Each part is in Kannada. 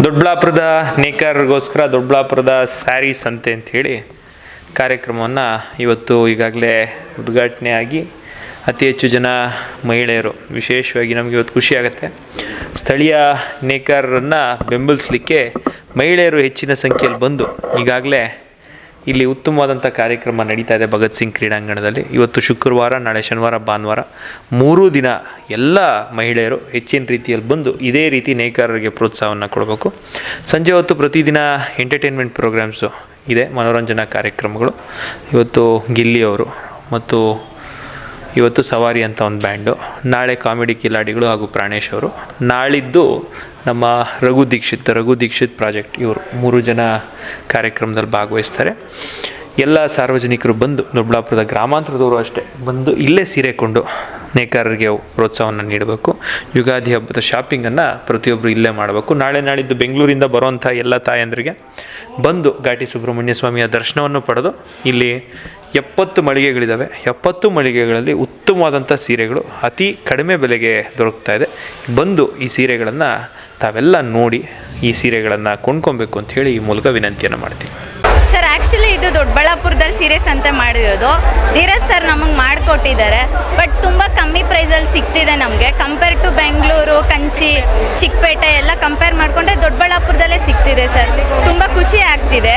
ದೊಡ್ಡಬಳ್ಳಾಪುರದ ನೇಕಾರರಿಗೋಸ್ಕರ ದೊಡ್ಡಬಳ್ಳಾಪುರದ ಸ್ಯಾರಿ ಸಂತೆ ಅಂಥೇಳಿ ಕಾರ್ಯಕ್ರಮವನ್ನು ಇವತ್ತು ಈಗಾಗಲೇ ಉದ್ಘಾಟನೆ ಆಗಿ ಅತಿ ಹೆಚ್ಚು ಜನ ಮಹಿಳೆಯರು, ವಿಶೇಷವಾಗಿ ನಮಗೆ ಇವತ್ತು ಖುಷಿಯಾಗುತ್ತೆ, ಸ್ಥಳೀಯ ನೇಕಾರರನ್ನು ಬೆಂಬಲಿಸಲಿಕ್ಕೆ ಮಹಿಳೆಯರು ಹೆಚ್ಚಿನ ಸಂಖ್ಯೆಯಲ್ಲಿ ಬಂದು ಈಗಾಗಲೇ ಇಲ್ಲಿ ಉತ್ತಮವಾದಂಥ ಕಾರ್ಯಕ್ರಮ ನಡೀತಾ ಇದೆ ಭಗತ್ ಸಿಂಗ್ ಕ್ರೀಡಾಂಗಣದಲ್ಲಿ. ಇವತ್ತು ಶುಕ್ರವಾರ, ನಾಳೆ ಶನಿವಾರ, ಭಾನುವಾರ 3 ದಿನ ಎಲ್ಲ ಮಹಿಳೆಯರು ಹೆಚ್ಚಿನ ರೀತಿಯಲ್ಲಿ ಬಂದು ಇದೇ ರೀತಿ ನೇಕಾರರಿಗೆ ಪ್ರೋತ್ಸಾಹವನ್ನು ಕೊಡಬೇಕು. ಸಂಜೆ ಹೊತ್ತು ಪ್ರತಿದಿನ ಎಂಟರ್ಟೈನ್ಮೆಂಟ್ ಪ್ರೋಗ್ರಾಮ್ಸು ಇದೆ, ಮನೋರಂಜನಾ ಕಾರ್ಯಕ್ರಮಗಳು. ಇವತ್ತು ಗಿಲ್ಲಿಯವರು ಮತ್ತು ಇವತ್ತು ಸವಾರಿ ಅಂತ ಒಂದು ಬ್ಯಾಂಡು, ನಾಳೆ ಕಾಮಿಡಿ ಕಿಲಾಡಿಗಳು ಹಾಗೂ ಪ್ರಾಣೇಶ್ ಅವರು, ನಾಳಿದ್ದು ನಮ್ಮ ರಘು ದೀಕ್ಷಿತ್ ಪ್ರಾಜೆಕ್ಟ್, ಇವರು 3 ಜನ ಕಾರ್ಯಕ್ರಮದಲ್ಲಿ ಭಾಗವಹಿಸ್ತಾರೆ. ಎಲ್ಲ ಸಾರ್ವಜನಿಕರು ಬಂದು, ದೊಡ್ಡಬಳ್ಳಾಪುರದ ಗ್ರಾಮಾಂತರದವರು ಅಷ್ಟೇ ಬಂದು ಇಲ್ಲೇ ಸೀರೆ ಕೊಂಡು ನೇಕಾರರಿಗೆ ಪ್ರೋತ್ಸಾಹವನ್ನು ನೀಡಬೇಕು. ಯುಗಾದಿ ಹಬ್ಬದ ಶಾಪಿಂಗನ್ನು ಪ್ರತಿಯೊಬ್ಬರು ಇಲ್ಲೇ ಮಾಡಬೇಕು. ನಾಳೆ ನಾಳಿದ್ದು ಬೆಂಗಳೂರಿಂದ ಬರುವಂಥ ಎಲ್ಲ ತಾಯಂದರಿಗೆ ಬಂದು ಘಾಟಿ ಸುಬ್ರಹ್ಮಣ್ಯ ಸ್ವಾಮಿಯ ದರ್ಶನವನ್ನು ಪಡೆದು, ಇಲ್ಲಿ 70 ಮಳಿಗೆಗಳಿದ್ದಾವೆ. 70 ಮಳಿಗೆಗಳಲ್ಲಿ ಉತ್ತಮವಾದಂಥ ಸೀರೆಗಳು ಅತಿ ಕಡಿಮೆ ಬೆಲೆಗೆ ದೊರಕ್ತಾ ಇದೆ. ಬಂದು ಈ ಸೀರೆಗಳನ್ನು ತಾವೆಲ್ಲ ನೋಡಿ ಈ ಸೀರೆಗಳನ್ನು ಕೊಂಡ್ಕೊಬೇಕು ಅಂತ ಹೇಳಿ ಈ ಮೂಲಕ ವಿನಂತಿಯನ್ನು ಮಾಡ್ತೀನಿ. ಸರ್, ಆ್ಯಕ್ಚುಲಿ ಇದು ದೊಡ್ಡಬಳ್ಳಾಪುರದಲ್ಲಿ ಸೀರೆ ಸಂತೆ ಮಾಡಿರೋದು. ಧೀರಜ್ ಸರ್ ನಮಗೆ ಮಾಡಿಕೊಟ್ಟಿದ್ದಾರೆ. ಬಟ್ ತುಂಬ ಕಮ್ಮಿ ಪ್ರೈಸಲ್ಲಿ ಸಿಗ್ತಿದೆ ನಮಗೆ. ಕಂಪೇರ್ ಟು ಬೆಂಗಳೂರು, ಕಂಚಿ, ಚಿಕ್ಕಪೇಟೆ ಎಲ್ಲ ಕಂಪೇರ್ ಮಾಡಿಕೊಂಡ್ರೆ ದೊಡ್ಡಬಳ್ಳಾಪುರದಲ್ಲೇ ಸಿಗ್ತಿದೆ ಸರ್. ತುಂಬ ಖುಷಿ ಆಗ್ತಿದೆ.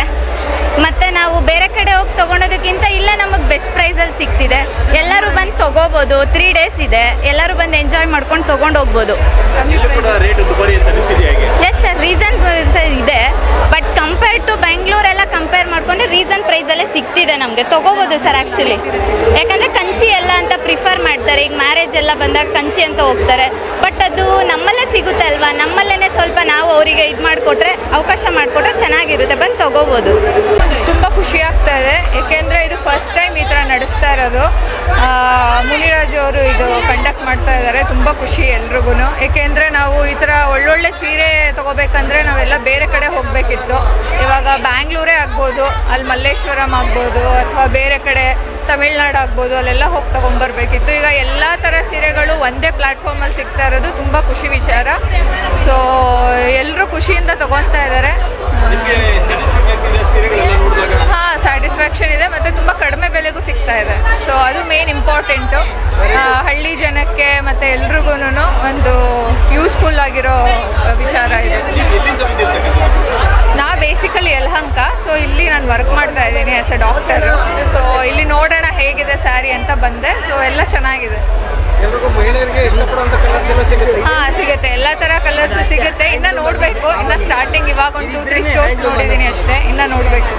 ಮತ್ತು ನಾವು ಬೇರೆ ಕಡೆ ಹೋಗಿ ತೊಗೊಳೋದಕ್ಕಿಂತ ಇಲ್ಲೇ ನಮಗೆ ಬೆಸ್ಟ್ ಪ್ರೈಸಲ್ಲಿ ಸಿಗ್ತಿದೆ. ಎಲ್ಲರೂ ಬಂದು ತೊಗೋಬೋದು. 3 ಡೇಸ್ ಇದೆ, ಎಲ್ಲರೂ ಬಂದು ಎಂಜಾಯ್ ಮಾಡ್ಕೊಂಡು ತೊಗೊಂಡು ಹೋಗ್ಬೋದು. ಎಸ್ ಸರ್, ರೀಸನ್ ಇದೆ. ಬಟ್ ಕಂಪೇರ್ ಟು ಬೆಂಗಳೂರೆಲ್ಲ ಕಂಪೇರ್ ಮಾಡಿಕೊಂಡ್ರೆ ರೀಸನ್ ಪ್ರೈಸಲ್ಲೇ ಸಿಗ್ತಿದೆ ನಮಗೆ, ತೊಗೋಬೋದು ಸರ್. ಆ್ಯಕ್ಚುಲಿ ಯಾಕಂದರೆ ಕಂಚಿ ಎಲ್ಲ ಅಂತ ಪ್ರಿಫರ್ ಮಾಡ್ತಾರೆ. ಈಗ ಮ್ಯಾರೇಜ್ ಎಲ್ಲ ಬಂದಾಗ ಕಂಚಿ ಅಂತ ಹೋಗ್ತಾರೆ. ಬಟ್ ಅದು ನಮ್ಮಲ್ಲೇ ಸಿಗುತ್ತೆ ಅಲ್ವಾ, ನಮ್ಮಲ್ಲೇ ಸ್ವಲ್ಪ ನಾವು ಅವರಿಗೆ ಇದು ಮಾಡಿಕೊಟ್ರೆ, ಅವಕಾಶ ಮಾಡಿಕೊಟ್ರೆ ಚೆನ್ನಾಗಿರುತ್ತೆ, ಬಂದು ತೊಗೋಬೋದು. ತುಂಬ ಖುಷಿ ಆಗ್ತಾ ಇದೆ, ಏಕೆಂದರೆ ಇದು ಫಸ್ಟ್ ಟೈಮ್ ಈ ಥರ ನಡೆಸ್ತಾ ಇರೋದು. ಮುನಿರಾಜ್ ಅವರು ಇದು ಕಂಡಕ್ಟ್ ಮಾಡ್ತಾ ಇದ್ದಾರೆ. ತುಂಬ ಖುಷಿ ಎಲ್ರಿಗೂ. ಏಕೆಂದರೆ ನಾವು ಈ ಥರ ಒಳ್ಳೊಳ್ಳೆ ಸೀರೆ ತೊಗೋಬೇಕಂದ್ರೆ ನಾವೆಲ್ಲ ಬೇರೆ ಕಡೆ ಹೋಗಬೇಕಿತ್ತು. ಇವಾಗ ಬ್ಯಾಂಗ್ಳೂರೇ ಆಗ್ಬೋದು, ಅಲ್ಲಿ ಮಲ್ಲೇಶ್ವರಂ ಆಗ್ಬೋದು, ಅಥವಾ ಬೇರೆ ಕಡೆ ತಮಿಳ್ನಾಡು ಆಗ್ಬೋದು, ಅಲ್ಲೆಲ್ಲ ಹೋಗಿ ತೊಗೊಂಬರ್ಬೇಕಿತ್ತು. ಈಗ ಎಲ್ಲ ಥರ ಸೀರೆಗಳು ಒಂದೇ ಪ್ಲ್ಯಾಟ್ಫಾರ್ಮಲ್ಲಿ ಸಿಗ್ತಾ ಇರೋದು ತುಂಬ ಖುಷಿ ವಿಚಾರ. ಸೊ ಎಲ್ಲರೂ ಖುಷಿಯಿಂದ ತೊಗೊತಾ ಇದ್ದಾರೆ. ಹಾಂ, ಸ್ಯಾಟಿಸ್ಫ್ಯಾಕ್ಷನ್ ಇದೆ ಮತ್ತು ತುಂಬ ಕಡಿಮೆ ಬೆಲೆಗೂ ಸಿಗ್ತಾ ಇದೆ. ಸೊ ಅದು ಮೇನ್ ಇಂಪಾರ್ಟೆಂಟು. ಹಳ್ಳಿ ಜನಕ್ಕೆ ಮತ್ತು ಎಲ್ರಿಗೂ ಒಂದು ಯೂಸ್ಫುಲ್ ಆಗಿರೋ ವಿಚಾರ ಇದೆ. ನಾ ಬೇಸಿಕಲಿ ಯಲಹಂಕ. ಸೊ ಇಲ್ಲಿ ನಾನು ವರ್ಕ್ ಮಾಡ್ತಾ ಇದ್ದೀನಿ ಆ್ಯಸ್ ಎ ಡಾಕ್ಟರ್. ಸೊ ಇಲ್ಲಿ ನೋಡೋಣ ಹೇಗಿದೆ ಸ್ಯಾರಿ ಅಂತ ಬಂದೆ. ಸೊ ಎಲ್ಲ ಚೆನ್ನಾಗಿದೆ. ಹಾಂ, ಸಿಗುತ್ತೆ, ಎಲ್ಲ ಥರ ಕಲರ್ಸು ಸಿಗುತ್ತೆ. ಇನ್ನು ನೋಡಬೇಕು, ಇನ್ನು ಸ್ಟಾರ್ಟಿಂಗ್ ಇವಾಗ ಒಂದು 2-3 ಸ್ಟೋರ್ಸ್ ನೋಡಿದ್ದೀನಿ ಅಷ್ಟೇ, ಇನ್ನು ನೋಡಬೇಕು.